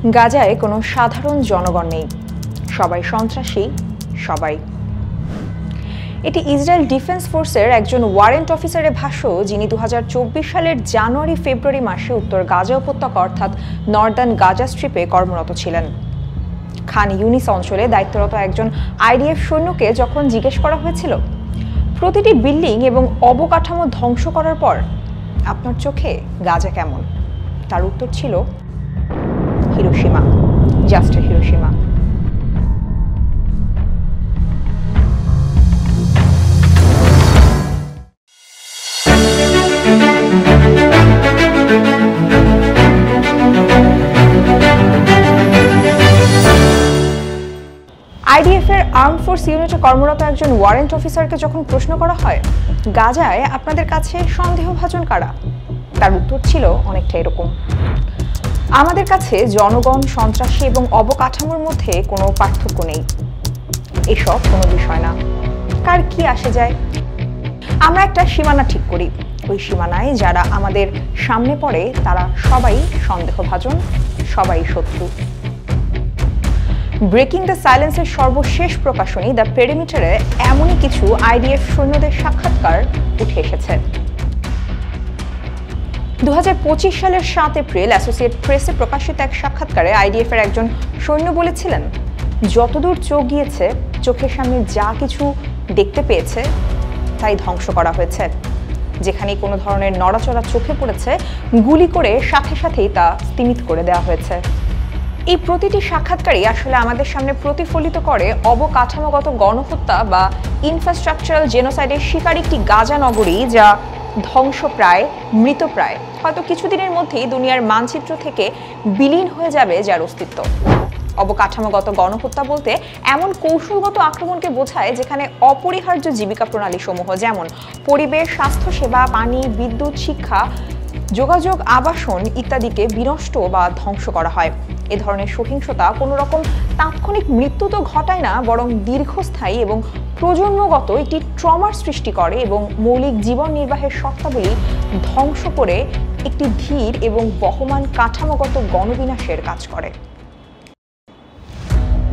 গাজায় কোনো সাধারণ জনগণ নেই, সবাই সন্ত্রাসী, সবাই। এটি ইসরায়েল ডিফেন্স ফোর্সের একজন ওয়ারেন্ট অফিসারের ভাষ্য, যিনি 2024 সালের জানুয়ারি-ফেব্রুয়ারি মাসে উত্তর গাজা উপত্যকা অর্থাৎ নর্দার্ন গাজা স্ট্রিপে কর্মরত ছিলেন। খান ইউনিস অঞ্চলে দায়িত্বরত একজন আইডিএফ সৈন্যকে যখন জিজ্ঞেস করা হয়েছিল প্রতিটি বিল্ডিং এবং অবকাঠামো ধ্বংস করার পর আপনার চোখে গাজা কেমন, তার উত্তর ছিল হিরোশিমা, জাস্ট হিরোশিমা। আইডিএফ এর আর্ম ফোর্স ইউনিটে কর্মরত একজন ওয়ারেন্ট অফিসারকে যখন প্রশ্ন করা হয় গাজায় আপনাদের কাছে সন্দেহভাজন কারা, তার উত্তর ছিল অনেকটা এরকম: আমাদের কাছে জনগণ, সন্ত্রাসী এবং অবকাঠামোর মধ্যে কোনো পার্থক্য নেই, এসব কোনো বিষয় না, কার কি আসে যায়। আমরা একটা সীমানা ঠিক করি, ওই সীমানায় যারা আমাদের সামনে পড়ে তারা সবাই সন্দেহভাজন, সবাই শত্রু। ব্রেকিং দ্য সাইলেন্সের সর্বশেষ প্রকাশনী দ্য পেরিমিটারে এমনই কিছু আইডিএফ সৈন্যদের সাক্ষাৎকার উঠে এসেছে। 2025 সালের 7 এপ্রিল অ্যাসোসিয়েট প্রেসে প্রকাশিত এক সাক্ষাৎকারে আইডিএফ এর একজন সৈন্য বলেছিলেন, যতদূর চোখ গিয়েছে চোখের সামনে যা কিছু দেখতে পেয়েছে তাই ধ্বংস করা হয়েছে। যেখানে কোনো ধরনের নড়াচড়া চোখে পড়েছে গুলি করে সাথে সাথেই তা স্তিমিত করে দেওয়া হয়েছে। এই প্রতিটি সাক্ষাৎকারই আসলে আমাদের সামনে প্রতিফলিত করে অবকাঠামোগত গণহত্যা বা ইনফ্রাস্ট্রাকচারাল জেনোসাইডের শিকার একটি গাজা নগরী, যা ধ্বংসপ্রায়, মৃতপ্রায়, হয়তো কিছুদিনের মধ্যেই দুনিয়ার মানচিত্র থেকে বিলীন হয়ে যাবে যার অস্তিত্ব। অবকাঠামোগত গণহত্যা বলতে এমন কৌশলগত আক্রমণকে বোঝায় যেখানে অপরিহার্য জীবিকা প্রণালী সমূহ যেমন পরিবেশ, স্বাস্থ্যসেবা, পানি, বিদ্যুৎ, শিক্ষা, যোগাযোগ, আবাসন ইত্যাদিকে বিনষ্ট বা ধ্বংস করা হয়। এ ধরনের সহিংসতা কোনো রকম তাৎক্ষণিক মৃত্যু তো ঘটায় না, বরং দীর্ঘস্থায়ী এবং প্রজন্মগত একটি ট্রমার সৃষ্টি করে এবং মৌলিক জীবন নির্বাহের শর্তাবলী ধ্বংস করে একটি ধীর এবং বহমান কাঠামোগত গণবিনাশের কাজ করে।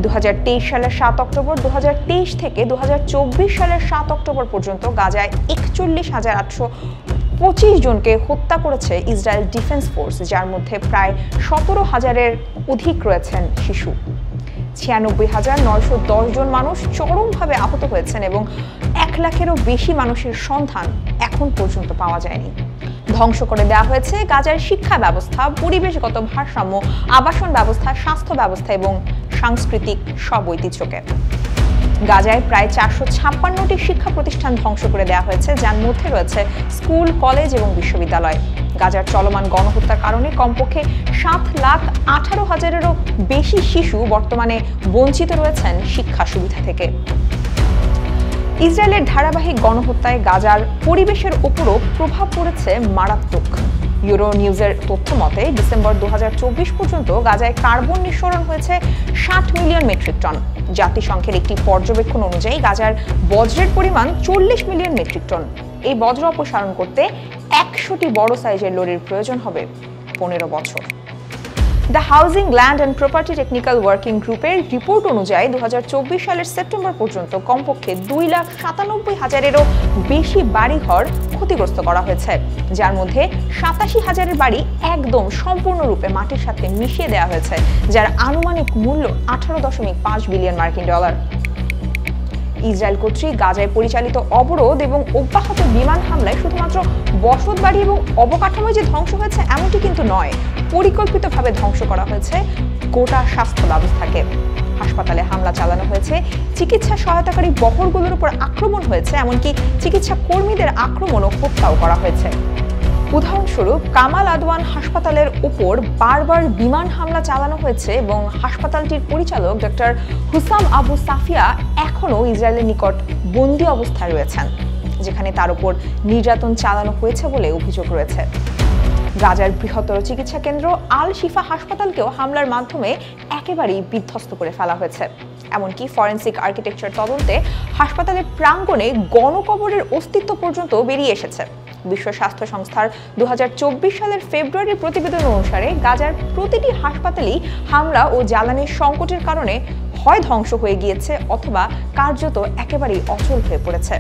2023 সালের 7 অক্টোবর 2023 থেকে 2024 সালের 7 অক্টোবর পর্যন্ত গাজায় 41,825 জনকে হত্যা করেছে ইসরায়েল ডিফেন্স ফোর্স, যার মধ্যে প্রায় 17,000-এর অধিক রয়েছেন শিশু। 96,910 জন মানুষ চরমভাবে আহত হয়েছেন এবং 1 লাখেরও বেশি মানুষের সন্ধান এখন পর্যন্ত পাওয়া যায়নি। ধ্বংস করে দেওয়া হয়েছে গাজার শিক্ষা ব্যবস্থা, পরিবেশগত ভারসাম্য, আবাসন ব্যবস্থা, স্বাস্থ্য ব্যবস্থা এবং সাংস্কৃতিক সব ঐতিহ্যকে। গাজায় প্রায় 456টি শিক্ষা প্রতিষ্ঠান ধ্বংস করে দেওয়া হয়েছে, যার মধ্যে রয়েছে স্কুল, কলেজ এবং বিশ্ববিদ্যালয়। গাজার চলমান গণহত্যার কারণে কমপক্ষে 7,18,000-এরও বেশি শিশু বর্তমানে বঞ্চিত রয়েছেন শিক্ষা সুবিধা থেকে। ইসরায়েলের ধারাবাহিক গণহত্যায় গাজার পরিবেশের উপরও প্রভাব পড়েছে মারাত্মক। ইউরো নিউজের তথ্য মতে ডিসেম্বর 2024 পর্যন্ত গাজায় কার্বন নিঃসরণ হয়েছে 60 মিলিয়ন মেট্রিক টন। জাতিসংঘের একটি পর্যবেক্ষণ অনুযায়ী গাজার বজ্রের পরিমাণ 40 মিলিয়ন মেট্রিক টন। এই বজ্র অপসারণ করতে 100টি বড় সাইজের লরির প্রয়োজন হবে 15 বছর। The housing, land and property technical working গ্রুপের রিপোর্ট অনুযায়ী 2024 সালের সেপ্টেম্বর পর্যন্ত কমপক্ষে 2,97,000-এরও বেশি বাড়িঘর ক্ষতিগ্রস্ত করা হয়েছে, যার মধ্যে 87,000-এর বাড়ি একদম সম্পূর্ণরূপে মাটির সাথে মিশিয়ে দেওয়া হয়েছে, যার আনুমানিক মূল্য 18.5 বিলিয়ন মার্কিন ডলার। ইসরায়েল কর্তৃক গাজায় পরিচালিত অবরোধ এবং অব্যাহত বিমান হামলায় শুধুমাত্র বসতবাড়ি এবং অবকাঠামো যে ধ্বংস হয়েছে এমনটি কিন্তু নয়, পরিকল্পিতভাবে ধ্বংস করা হয়েছে গোটা স্বাস্থ্য ব্যবস্থাকে। হাসপাতালে হামলা চালানো হয়েছে, চিকিৎসা সহায়তাকারী বহরগুলোর উপর আক্রমণ হয়েছে, এমনকি চিকিৎসা কর্মীদের আক্রমণ ও হত্যাও করা হয়েছে। উদাহরণস্বরূপ কামাল আদওয়ান হাসপাতালের উপর বারবার বিমান হামলা চালানো হয়েছে এবং হাসপাতালটির পরিচালক ডক্টর হুসাম আবু সাফিয়া এখনও ইসরায়েলের নিকট বন্দী অবস্থায় রয়েছেন, যেখানে তার উপর নির্যাতন চালানো হয়েছে বলে অভিযোগ রয়েছে। গাজার বৃহত্তর চিকিৎসা কেন্দ্র আল শিফা হাসপাতালকেও হামলার মাধ্যমে একেবারেই বিধ্বস্ত করে ফেলা হয়েছে। এমনকি ফরেনসিক আর্কিটেকচার তদন্তে হাসপাতালের প্রাঙ্গণে গণকবরের অস্তিত্ব পর্যন্ত বেরিয়ে এসেছে। বিশ্ব স্বাস্থ্য সংস্থার 2024 সালের ফেব্রুয়ারির প্রতিবেদন অনুসারে গাজার প্রতিটি হাসপাতালেই হামলা ও জ্বালানির সংকটের কারণে হয় ধ্বংস হয়ে গিয়েছে অথবা কার্যত একেবারেই অচল হয়ে পড়েছে।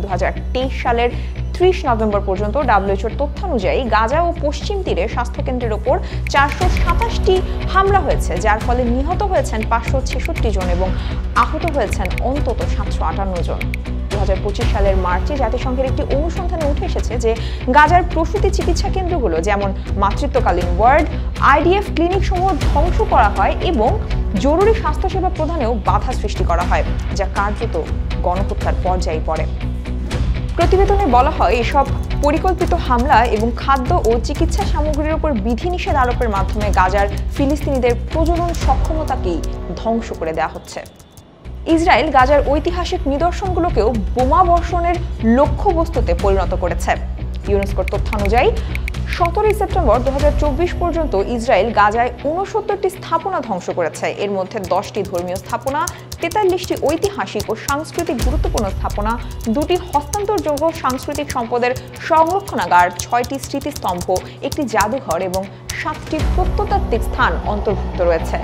2023 সালের 30 নভেম্বর পর্যন্ত ডাব্লিউএইচওর তথ্য অনুযায়ী গাজা ও পশ্চিম তীরে স্বাস্থ্যকেন্দ্রের ওপর 427টি হামলা হয়েছে, যার ফলে নিহত হয়েছেন 566 জন এবং আহত হয়েছেন অন্তত 758 জন। 2025 সালের মার্চে জাতিসংঘের একটি অনুসন্ধানে উঠে এসেছে যে গাজার প্রসূতি চিকিৎসা কেন্দ্রগুলো যেমন মাতৃত্বকালীন ওয়ার্ড, আইডিএফ ক্লিনিক সমূহ ধ্বংস করা হয় এবং জরুরি স্বাস্থ্যসেবা প্রদানেও বাধা সৃষ্টি করা হয়, যা কার্যত গণহত্যার পর্যায়ে পড়ে। প্রতিবেদনে বলা হয় এসব পরিকল্পিত হামলা এবং খাদ্য ও চিকিৎসা সামগ্রীর উপর বিধিনিষেধ আরোপের মাধ্যমে গাজার ফিলিস্তিনিদের প্রজনন সক্ষমতাকেই ধ্বংস করে দেওয়া হচ্ছে। ইসরায়েল গাজার ঐতিহাসিক নিদর্শনগুলোকেও বোমা বর্ষণের লক্ষ্যবস্তুতে পরিণত করেছে। ইউনেস্কোর তথ্য অনুযায়ী 17 সেপ্টেম্বর 2024 পর্যন্ত ইসরায়েল গাজায় 69টি স্থাপনা ধ্বংস করেছে। এর মধ্যে 10টি ধর্মীয় স্থাপনা, 43টি ঐতিহাসিক ও সাংস্কৃতিক গুরুত্বপূর্ণ স্থাপনা, 2টি হস্তান্তরযোগ্য সাংস্কৃতিক সম্পদের সংরক্ষণাগার, 6টি স্মৃতিস্তম্ভ, একটি জাদুঘর এবং 7টি প্রত্নতাত্ত্বিক স্থান অন্তর্ভুক্ত রয়েছে।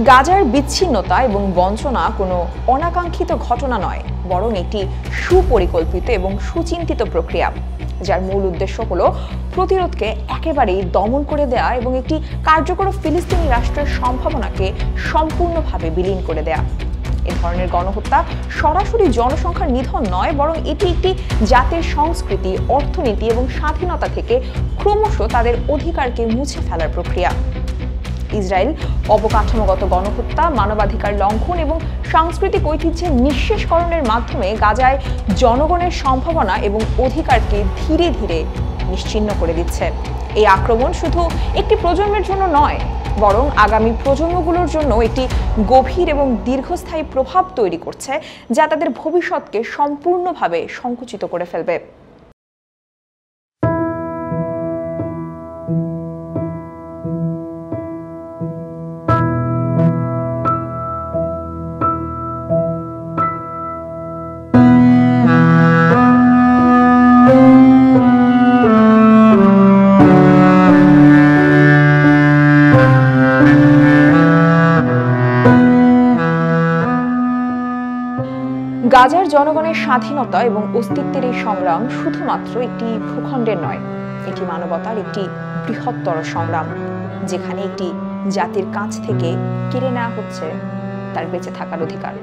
গাজার বিচ্ছিন্নতা এবং বঞ্চনা কোনো অনাকাঙ্ক্ষিত ঘটনা নয়, বরং একটি সুপরিকল্পিত এবং সুচিন্তিত প্রক্রিয়া, যার মূল উদ্দেশ্য হলো প্রতিরোধকে একেবারেই দমন করে দেয়া এবং একটি কার্যকর ফিলিস্তিনি রাষ্ট্রের সম্ভাবনাকে সম্পূর্ণভাবে বিলীন করে দেয়া। এ ধরনের গণহত্যা সরাসরি জনসংখ্যার নিধন নয়, বরং এটি একটি জাতির সংস্কৃতি, অর্থনীতি এবং স্বাধীনতা থেকে ক্রমশ তাদের অধিকারকে মুছে ফেলার প্রক্রিয়া। ইসরায়েল অবকাঠামোগত গণহত্যা, মানবাধিকার লঙ্ঘন এবং সাংস্কৃতিক ঐতিহ্যের নিঃশেষকরণের মাধ্যমে গাজায় জনগণের সম্ভাবনা এবং অধিকারকে ধীরে ধীরে নিশ্চিহ্ন করে দিচ্ছে। এই আক্রমণ শুধু একটি প্রজন্মের জন্য নয়, বরং আগামী প্রজন্মগুলোর জন্য একটি গভীর এবং দীর্ঘস্থায়ী প্রভাব তৈরি করছে, যা তাদের ভবিষ্যৎকে সম্পূর্ণভাবে সংকুচিত করে ফেলবে। গাজার জনগণের স্বাধীনতা এবং অস্তিত্বের এই সংগ্রাম শুধুমাত্র একটি ভূখণ্ডের নয়, এটি মানবতার একটি বৃহত্তর সংগ্রাম, যেখানে একটি জাতির কাছ থেকে কেড়ে নেওয়া হচ্ছে তার বেঁচে থাকার অধিকার।